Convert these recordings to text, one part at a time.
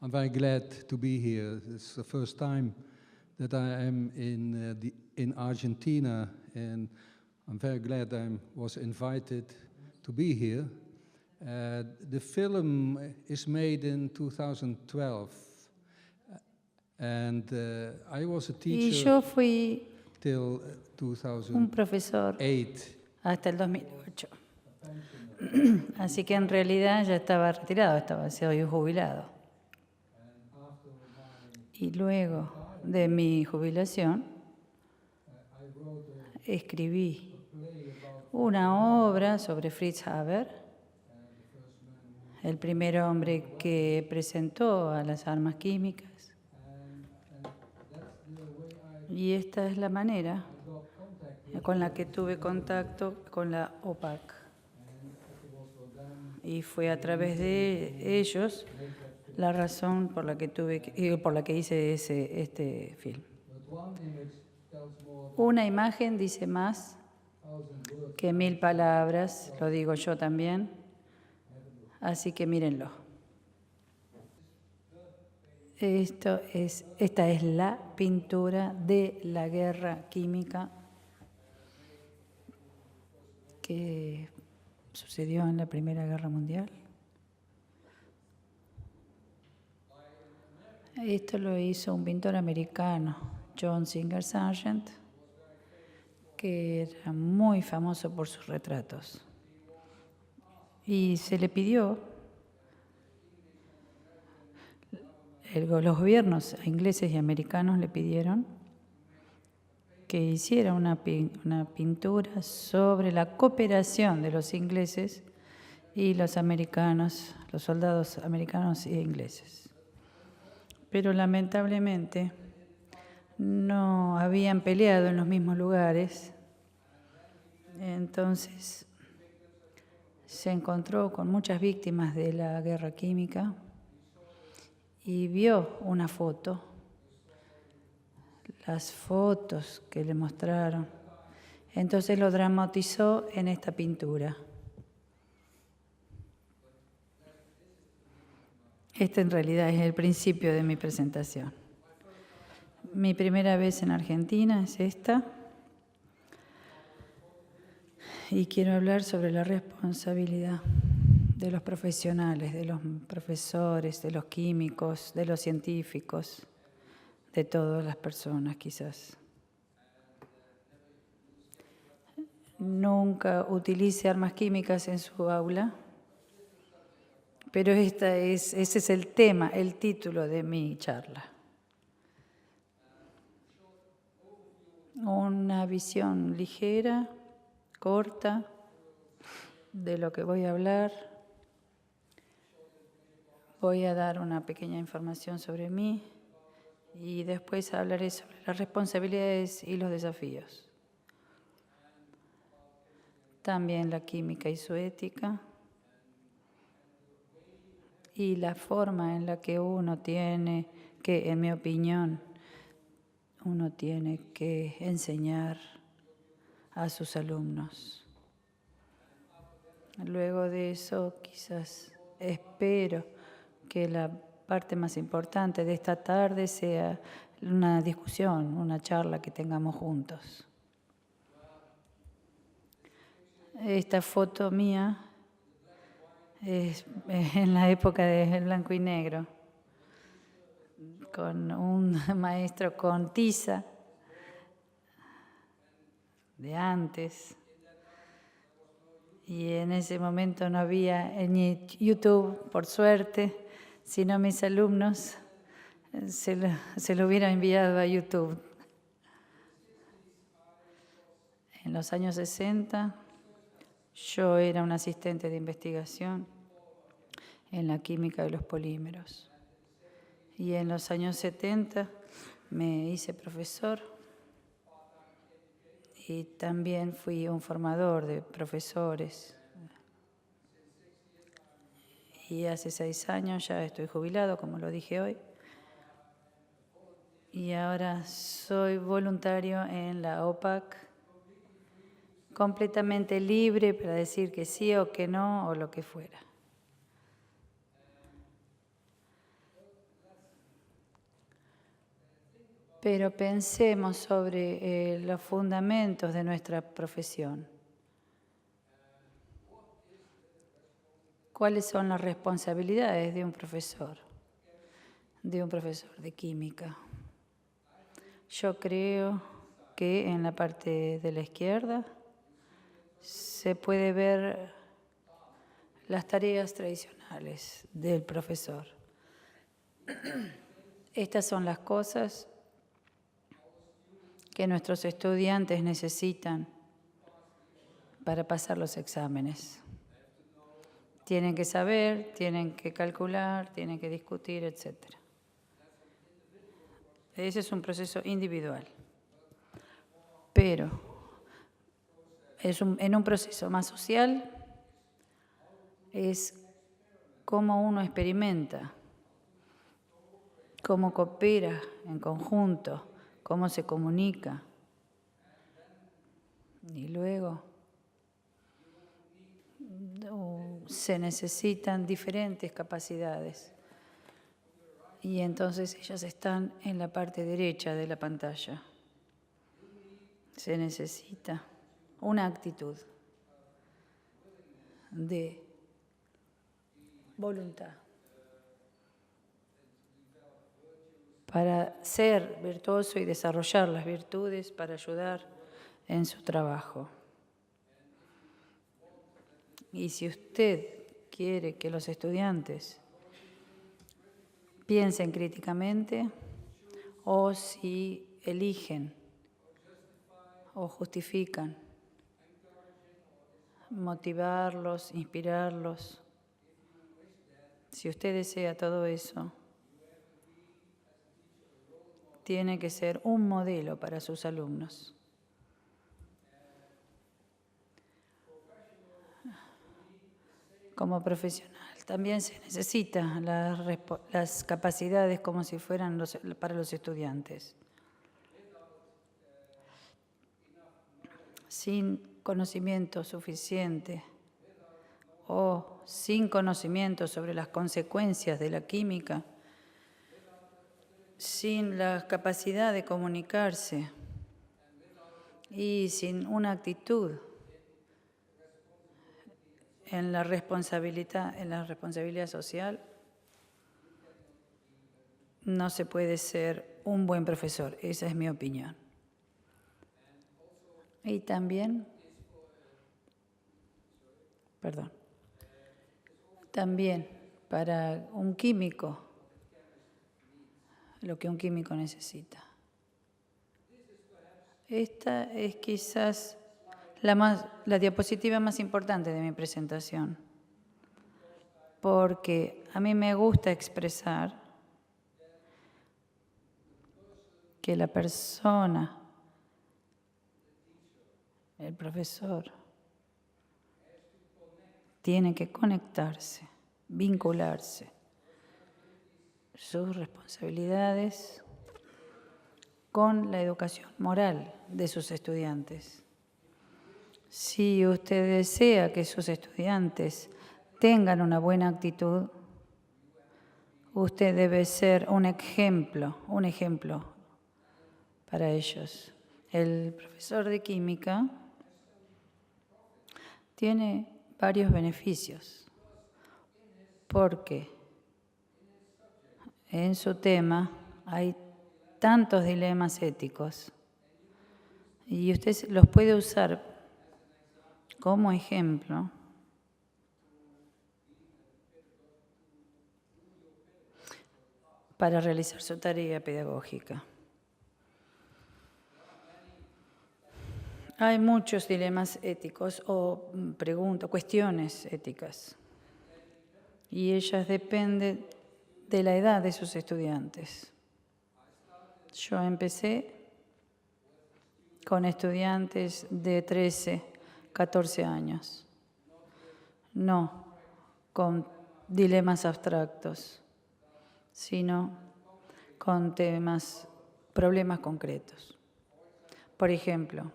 I'm very glad to be here. It's the first time that I am in Argentina, and I'm very glad I was invited to be here. The film is made in 2012, and I was a Y teacher yo fui till un profesor 2008. hasta el 2008. Así que en realidad ya estaba retirado, soy un jubilado. Y luego de mi jubilación, escribí una obra sobre Fritz Haber, el primer hombre que presentó a las armas químicas. Y esta es la manera con la que tuve contacto con la OPAC. Y fue a través de ellos la razón por la que hice este film. Una imagen dice más que 1000 palabras, lo digo yo también, así que mírenlo. Esta es la pintura de la guerra química que sucedió en la Primera Guerra Mundial. Esto lo hizo un pintor americano, John Singer Sargent, que era muy famoso por sus retratos. Y se le pidió, los gobiernos ingleses y americanos le pidieron que hiciera una pintura sobre la cooperación de los ingleses y los americanos, los soldados americanos e ingleses. Pero lamentablemente no habían peleado en los mismos lugares, entonces se encontró con muchas víctimas de la guerra química y vio una foto, las fotos que le mostraron. Entonces lo dramatizó en esta pintura. Este en realidad es el principio de mi presentación. Mi primera vez en Argentina es esta. Y quiero hablar sobre la responsabilidad de los profesionales, de los profesores, de los químicos, de los científicos, de todas las personas quizás. Nunca utilice armas químicas en su aula, pero ese es el tema, el título de mi charla. Una visión ligera, corta, de lo que voy a hablar. Voy a dar una pequeña información sobre mí y después hablaré sobre las responsabilidades y los desafíos. También la química y su ética y la forma en la que uno tiene que, en mi opinión, uno tiene que enseñar a sus alumnos. Luego de eso, quizás espero que la parte más importante de esta tarde sea una discusión, una charla que tengamos juntos. Esta foto mía es en la época del blanco y negro, con un maestro con tiza de antes. Y en ese momento no había ni YouTube, por suerte, sino mis alumnos se lo hubieran enviado a YouTube. En los años 60, yo era un asistente de investigación en la química de los polímeros. Y en los años 70 me hice profesor y también fui un formador de profesores. Y hace 6 años ya estoy jubilado, como lo dije hoy. Y ahora soy voluntario en la OPAC, completamente libre para decir que sí o que no o lo que fuera. Pero pensemos sobre los fundamentos de nuestra profesión. ¿Cuáles son las responsabilidades de un profesor de química? Yo creo que en la parte de la izquierda se puede ver las tareas tradicionales del profesor. Estas son las cosas que nuestros estudiantes necesitan para pasar los exámenes. Tienen que saber, tienen que calcular, tienen que discutir, etc. Ese es un proceso individual. Pero en un proceso más social es cómo uno experimenta, cómo coopera en conjunto, cómo se comunica. Y luego se necesitan diferentes capacidades. Y entonces ellas están en la parte derecha de la pantalla. Se necesita una actitud de voluntad para ser virtuoso y desarrollar las virtudes para ayudar en su trabajo. Y si usted quiere que los estudiantes piensen críticamente, o si eligen o justifican, motivarlos, inspirarlos, si usted desea todo eso, tiene que ser un modelo para sus alumnos. Como profesional, también se necesitan las capacidades como si fueran para los estudiantes. Sin conocimiento suficiente o sin conocimiento sobre las consecuencias de la química, sin la capacidad de comunicarse y sin una actitud en la responsabilidad social, no se puede ser un buen profesor. Esa es mi opinión. Y también para un químico, lo que un químico necesita. Esta es quizás la diapositiva más importante de mi presentación, porque a mí me gusta expresar que la persona, el profesor, tiene que conectarse, vincularse, sus responsabilidades con la educación moral de sus estudiantes. Si usted desea que sus estudiantes tengan una buena actitud, usted debe ser un ejemplo para ellos. El profesor de química tiene varios beneficios, porque en su tema hay tantos dilemas éticos y usted los puede usar como ejemplo para realizar su tarea pedagógica. Hay muchos dilemas éticos o cuestiones éticas, y ellas dependen de la edad de sus estudiantes. Yo empecé con estudiantes de 13, 14 años, no con dilemas abstractos, sino con problemas concretos. Por ejemplo,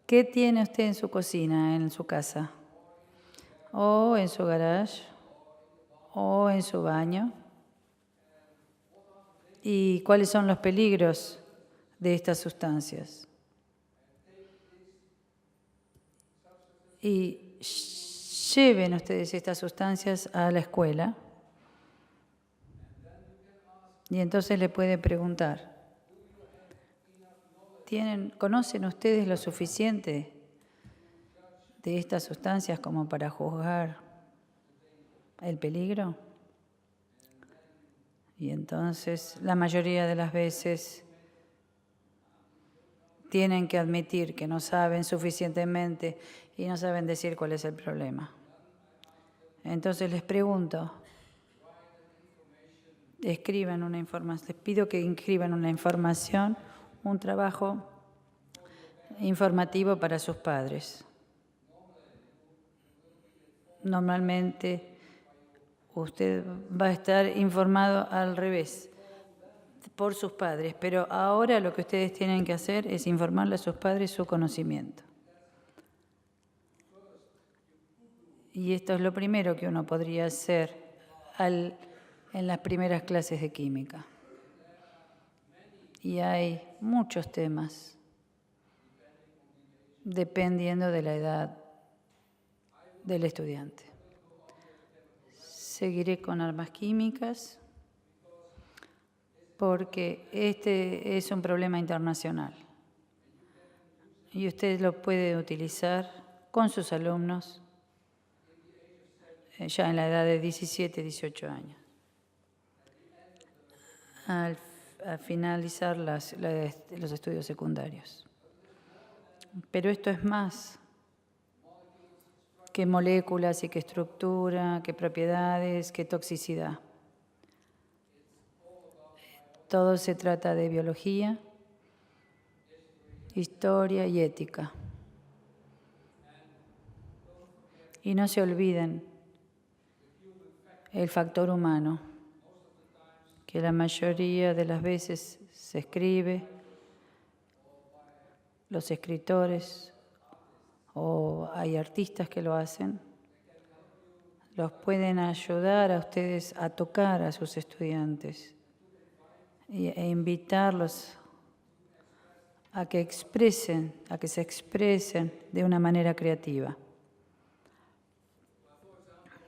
¿qué tiene usted en su cocina, en su casa? ¿O en su garage? ¿O en su baño? y cuáles son los peligros de estas sustancias. Y lleven ustedes estas sustancias a la escuela y entonces le puede preguntar, ¿conocen ustedes lo suficiente de estas sustancias como para juzgar el peligro? Y entonces la mayoría de las veces tienen que admitir que no saben suficientemente y no saben decir cuál es el problema. Entonces les pregunto, les pido que inscriban una información, un trabajo informativo para sus padres. Normalmente usted va a estar informado al revés por sus padres, pero ahora lo que ustedes tienen que hacer es informarle a sus padres su conocimiento. Y esto es lo primero que uno podría hacer en las primeras clases de química. Y hay muchos temas, dependiendo de la edad del estudiante. Seguiré con armas químicas porque este es un problema internacional y usted lo puede utilizar con sus alumnos ya en la edad de 17, 18 años. Al finalizar los estudios secundarios. Pero esto es más que moléculas y que estructura, que propiedades, que toxicidad. Todo se trata de biología, historia y ética. Y no se olviden el factor humano, que la mayoría de las veces se escribe, los escritores o hay artistas que lo hacen, los pueden ayudar a ustedes a tocar a sus estudiantes e invitarlos a que se expresen de una manera creativa.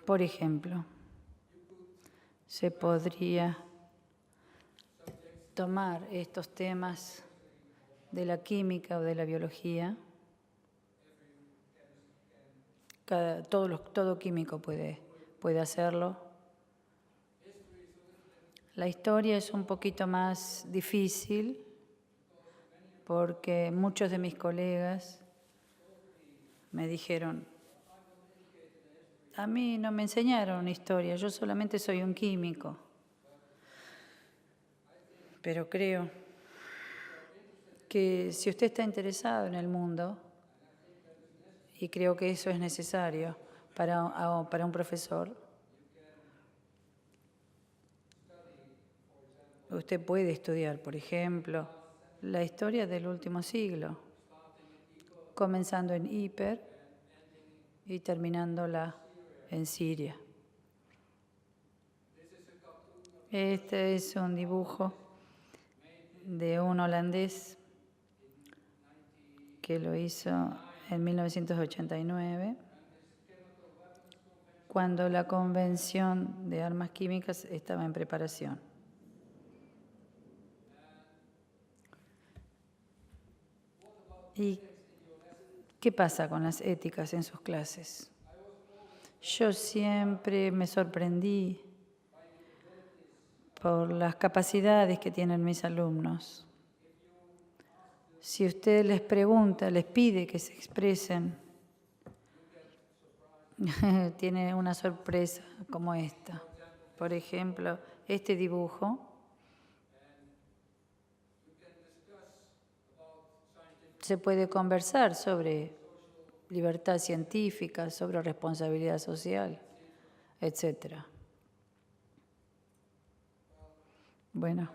Por ejemplo, se podría tomar estos temas de la química o de la biología. Todo químico puede hacerlo. La historia es un poquito más difícil porque muchos de mis colegas me dijeron, a mí no me enseñaron historia, yo solamente soy un químico. Pero creo que si usted está interesado en el mundo, y creo que eso es necesario para un profesor, usted puede estudiar, por ejemplo, la historia del último siglo, comenzando en Hiper y terminándola en Siria. Este es un dibujo de un holandés que lo hizo en 1989, cuando la Convención de Armas Químicas estaba en preparación. ¿Y qué pasa con las éticas en sus clases? Yo siempre me sorprendí por las capacidades que tienen mis alumnos. Si usted les pregunta, les pide que se expresen, tiene una sorpresa como esta. Por ejemplo, este dibujo se puede conversar sobre libertad científica, sobre responsabilidad social, etc. Bueno,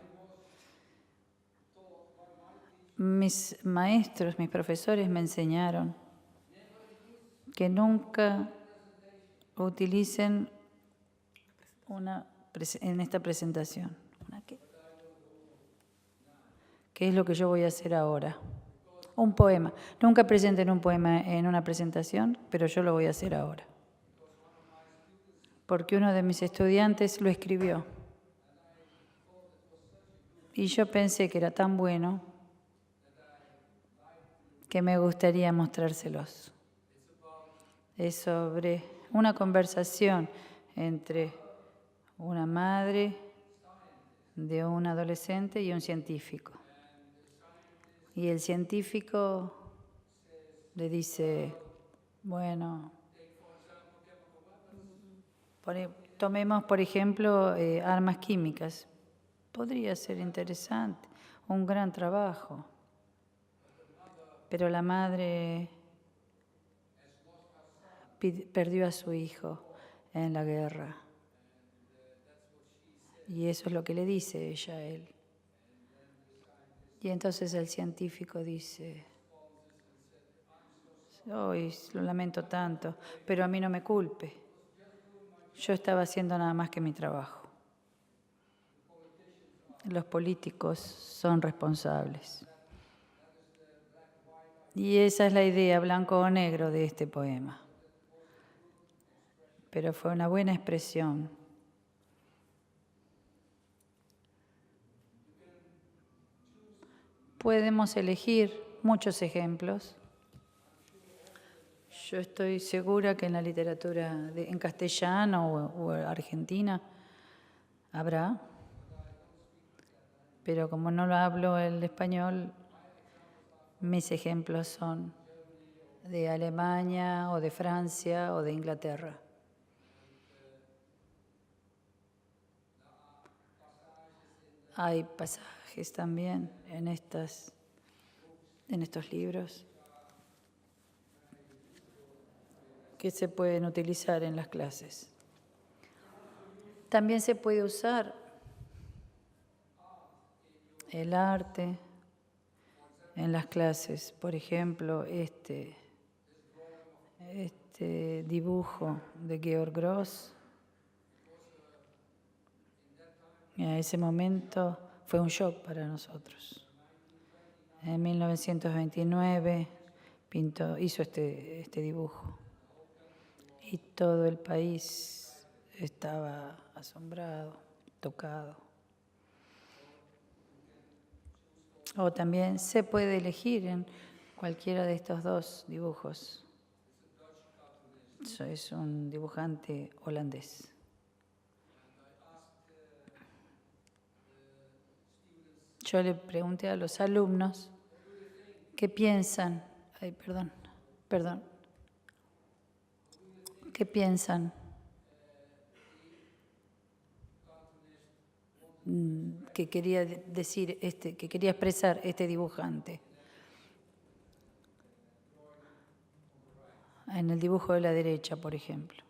mis maestros, mis profesores me enseñaron que nunca utilicen en esta presentación. que es lo que yo voy a hacer ahora. Un poema. Nunca presenten un poema en una presentación, pero yo lo voy a hacer ahora. Porque uno de mis estudiantes lo escribió. Y yo pensé que era tan bueno que me gustaría mostrárselos. Es sobre una conversación entre una madre de un adolescente y un científico. Y el científico le dice, bueno, tomemos por ejemplo armas químicas. Podría ser interesante, un gran trabajo. Pero la madre perdió a su hijo en la guerra. Y eso es lo que le dice ella a él. Y entonces el científico dice, hoy lo lamento tanto, pero a mí no me culpe. Yo estaba haciendo nada más que mi trabajo. Los políticos son responsables. Y esa es la idea, blanco o negro, de este poema. Pero fue una buena expresión. Podemos elegir muchos ejemplos. Yo estoy segura que en la literatura en castellano o argentina habrá, pero como no lo hablo el español, mis ejemplos son de Alemania o de Francia o de Inglaterra. Hay pasajes también en estos libros que se pueden utilizar en las clases. También se puede usar el arte en las clases. Por ejemplo, este dibujo de Georg Gross. En ese momento fue un shock para nosotros. En 1929 hizo este dibujo y todo el país estaba asombrado, tocado. O también se puede elegir en cualquiera de estos dos dibujos. Es un dibujante holandés. Yo le pregunté a los alumnos qué piensan. ¿Qué piensan? Que quería decir que quería expresar este dibujante. En el dibujo de la derecha, por ejemplo.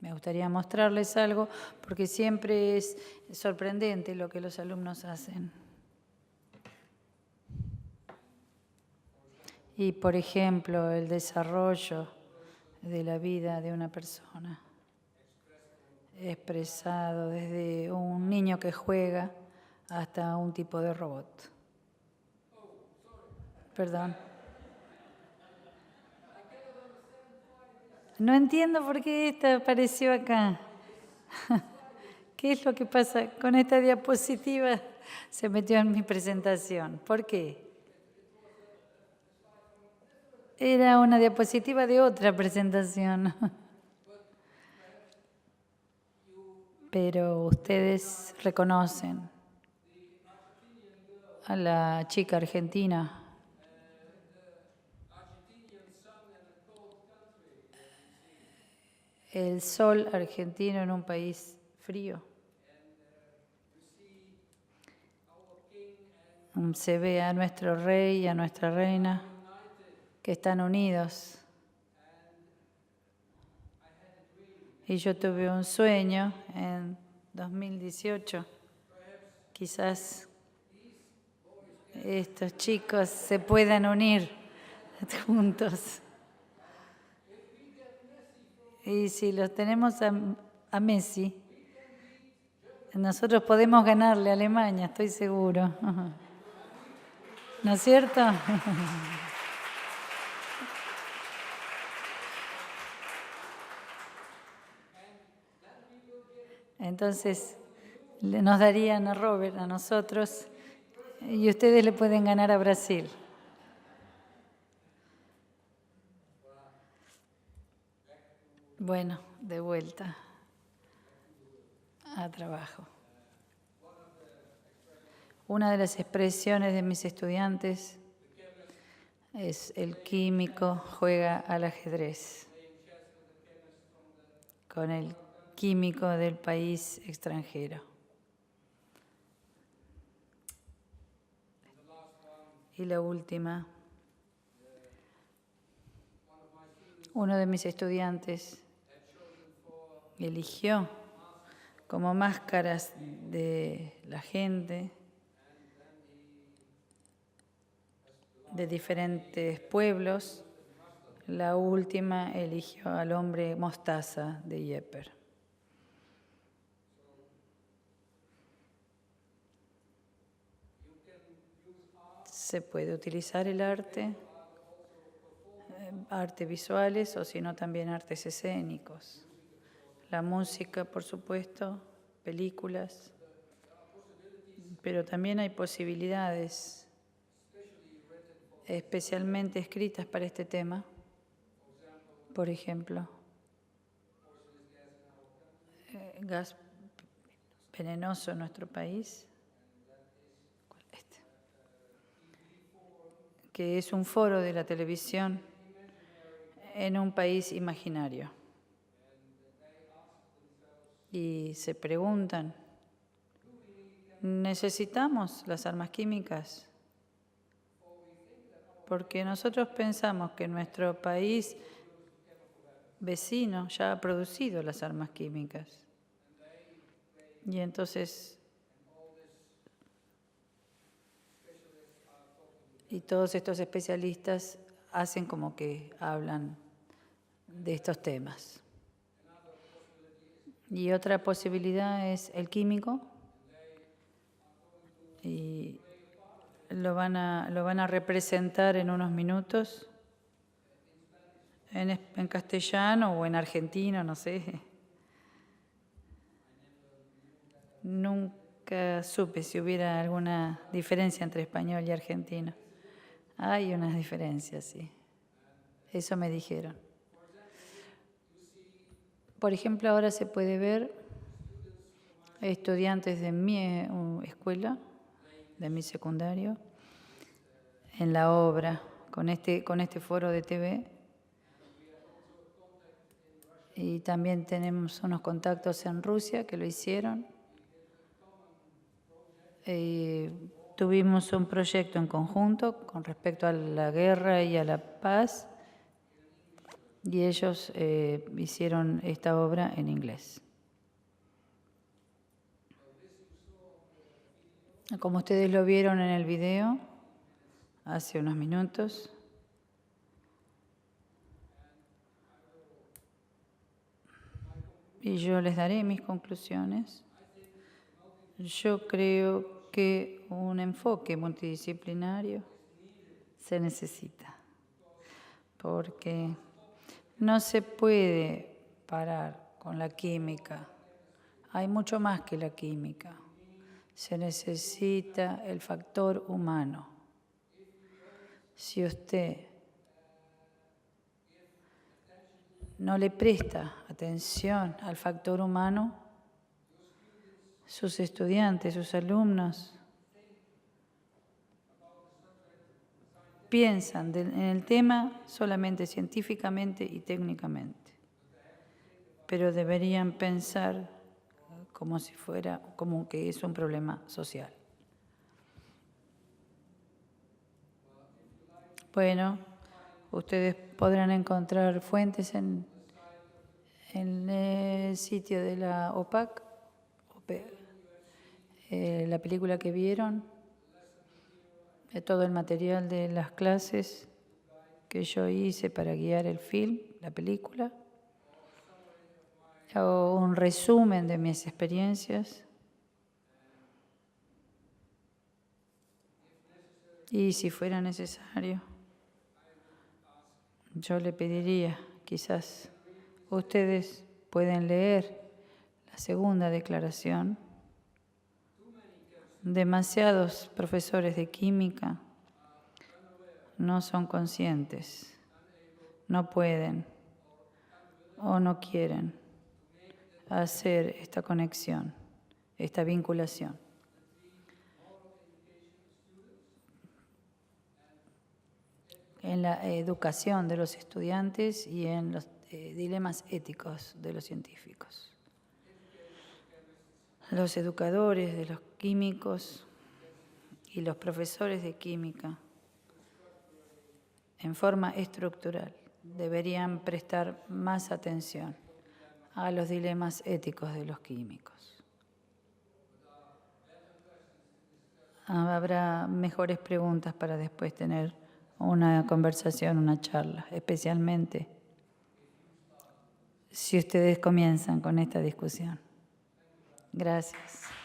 Me gustaría mostrarles algo porque siempre es sorprendente lo que los alumnos hacen. Y, por ejemplo, el desarrollo de la vida de una persona, expresado desde un niño que juega hasta un tipo de robot. Perdón. No entiendo por qué esta apareció acá. ¿Qué es lo que pasa con esta diapositiva? Se metió en mi presentación. ¿Por qué? Era una diapositiva de otra presentación. Pero ustedes reconocen a la chica argentina. El sol argentino en un país frío. Se ve a nuestro rey y a nuestra reina que están unidos. Y yo tuve un sueño en 2018. Quizás estos chicos se puedan unir juntos. Y si los tenemos a Messi, nosotros podemos ganarle a Alemania, estoy seguro. ¿No es cierto? Entonces, nos darían a Robert, a nosotros, y ustedes le pueden ganar a Brasil. Bueno, de vuelta a trabajo. Una de las expresiones de mis estudiantes es: el químico juega al ajedrez con el químico del país extranjero. Y la última, uno de mis estudiantes eligió como máscaras de la gente de diferentes pueblos. La última eligió al hombre mostaza de Yepes. Se puede utilizar el arte, artes visuales o si no también artes escénicos. La música, por supuesto, películas, pero también hay posibilidades especialmente escritas para este tema. Por ejemplo, gas venenoso en nuestro país, que es un foro de la televisión en un país imaginario. Y se preguntan, ¿necesitamos las armas químicas? Porque nosotros pensamos que nuestro país vecino ya ha producido las armas químicas. Y entonces, y todos estos especialistas hacen como que hablan de estos temas. Y otra posibilidad es el químico, y lo van a representar en unos minutos en castellano o en argentino, no sé. Nunca supe si hubiera alguna diferencia entre español y argentino. Hay unas diferencias, sí. Eso me dijeron. Por ejemplo, ahora se puede ver estudiantes de mi escuela, de mi secundario, en la obra, con este foro de TV. Y también tenemos unos contactos en Rusia que lo hicieron. Tuvimos un proyecto en conjunto con respecto a la guerra y a la paz, y ellos hicieron esta obra en inglés. Como ustedes lo vieron en el video hace unos minutos, y yo les daré mis conclusiones. Yo creo que un enfoque multidisciplinario se necesita, porque no se puede parar con la química. Hay mucho más que la química. Se necesita el factor humano. Si usted no le presta atención al factor humano, sus estudiantes, sus alumnos, piensan en el tema solamente científicamente y técnicamente, pero deberían pensar como que es un problema social. Bueno, ustedes podrán encontrar fuentes en el sitio de la OPAC, la película que vieron, todo el material de las clases que yo hice para guiar el film, la película, o un resumen de mis experiencias. Y si fuera necesario, yo le pediría, quizás ustedes pueden leer la segunda declaración. Demasiados profesores de química no son conscientes, no pueden o no quieren hacer esta conexión, esta vinculación. En la educación de los estudiantes y en los dilemas éticos de los científicos. Los educadores de los químicos y los profesores de química, en forma estructural, deberían prestar más atención a los dilemas éticos de los químicos. Habrá mejores preguntas para después tener una conversación, una charla, especialmente si ustedes comienzan con esta discusión. Gracias.